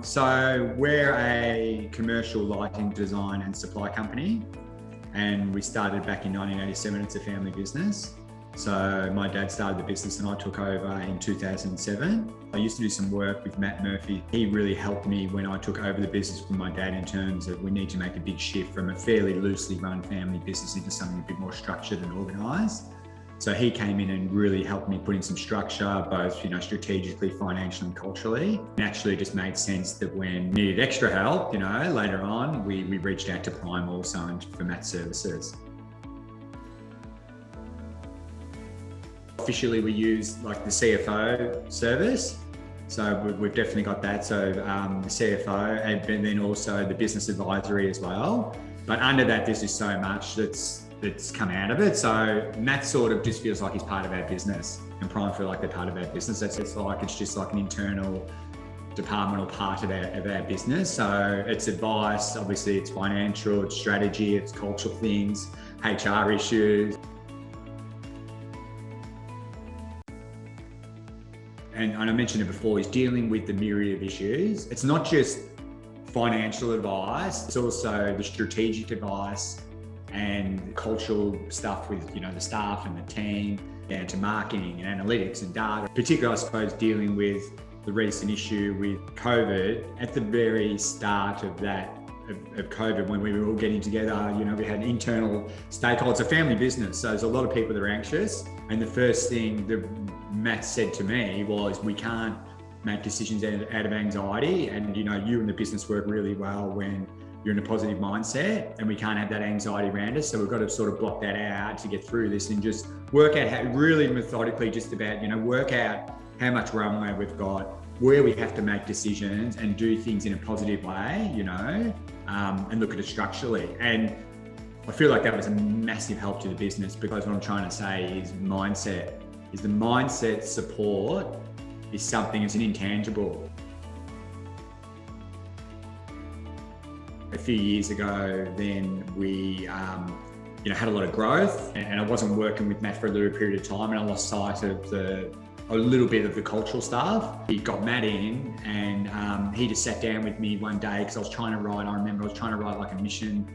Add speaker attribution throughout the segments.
Speaker 1: So we're a commercial lighting design and supply company, and we started back in 1987. It's a family business. So my dad started the business and I took over in 2007. I used to do some work with Matt Murphy. He really helped me when I took over the business from my dad in terms of we need to make a big shift from a fairly loosely run family business into something a bit more structured and organised. So he came in and really helped me put in some structure, both strategically, financially and culturally. It actually just made sense that when we needed extra help, later on, we reached out to Prime also for Matt's services. Officially, we use like the CFO service. So we've definitely got that. So the CFO and then also the business advisory as well. But under that, there's just so much that's come out of it. So Matt sort of just feels like he's part of our business and Prime feel like they're part of our business. It's just like an internal departmental part of our business. So it's advice, obviously it's financial, it's strategy, it's cultural things, HR issues. And I mentioned it before, he's dealing with the myriad of issues. It's not just financial advice, it's also the strategic advice and cultural stuff with the staff and the team, down to marketing and analytics and data. Particularly, I suppose, dealing with the recent issue with COVID. At the very start of that, of COVID, when we were all getting together, we had internal stakeholders. It's a family business, so there's a lot of people that are anxious. And the first thing that Matt said to me was, we can't make decisions out of anxiety. And you and the business work really well when you're in a positive mindset, and we can't have that anxiety around us. So we've got to sort of block that out to get through this and just work out how really methodically, just about, work out how much runway we've got, where we have to make decisions and do things in a positive way, and look at it structurally. And I feel like that was a massive help to the business, because what I'm trying to say is the mindset support is something, it's an intangible. A few years ago, then we had a lot of growth, and I wasn't working with Matt for a little period of time, and I lost sight of a little bit of the cultural stuff. He got Matt in, and he just sat down with me one day because I remember I was trying to write like a mission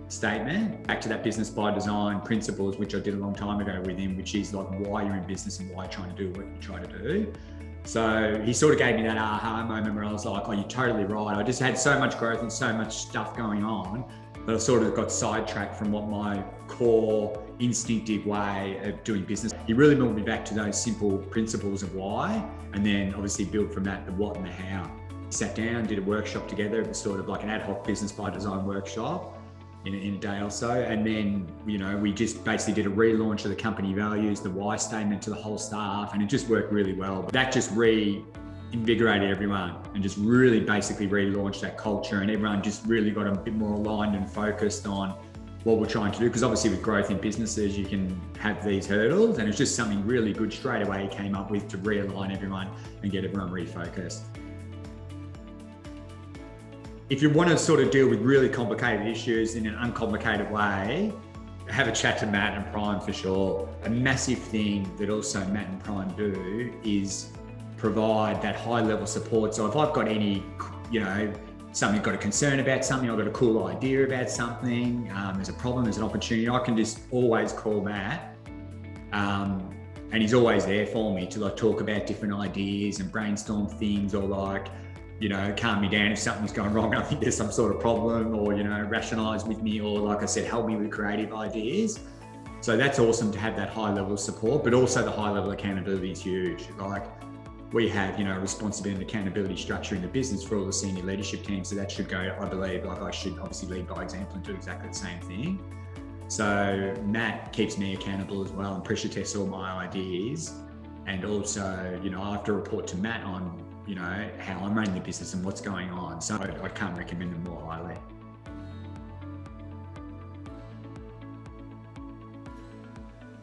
Speaker 1: statement back to that business by design principles, which I did a long time ago with him, which is like why you're in business and why you're trying to do what you try to do. So he sort of gave me that aha moment where I was like, oh, you're totally right. I just had so much growth and so much stuff going on that I sort of got sidetracked from what my core instinctive way of doing business. He really moved me back to those simple principles of why, and then obviously built from that the what and the how. Sat down, did a workshop together. It was sort of like an ad hoc business by design workshop in a day or so. And then, we just basically did a relaunch of the company values, the why statement to the whole staff, and it just worked really well. But that just reinvigorated everyone and just really basically relaunched that culture, and everyone just really got a bit more aligned and focused on what we're trying to do. Because obviously with growth in businesses, you can have these hurdles, and it's just something really good straight away he came up with to realign everyone and get everyone refocused. If you want to sort of deal with really complicated issues in an uncomplicated way, have a chat to Matt and Prime for sure. A massive thing that also Matt and Prime do is provide that high level support. So if I've got any, something, got a concern about something, I've got a cool idea about something, there's a problem, there's an opportunity, I can just always call Matt. And he's always there for me to talk about different ideas and brainstorm things, or calm me down if something's going wrong. I think there's some sort of problem, or, rationalize with me, or like I said, help me with creative ideas. So that's awesome to have that high level of support, but also the high level accountability is huge. Like we have, responsibility and accountability structure in the business for all the senior leadership teams. So that should go, I believe, I should obviously lead by example and do exactly the same thing. So Matt keeps me accountable as well and pressure tests all my ideas. And also, I have to report to Matt on, how I'm running the business and what's going on. So I can't recommend them more highly.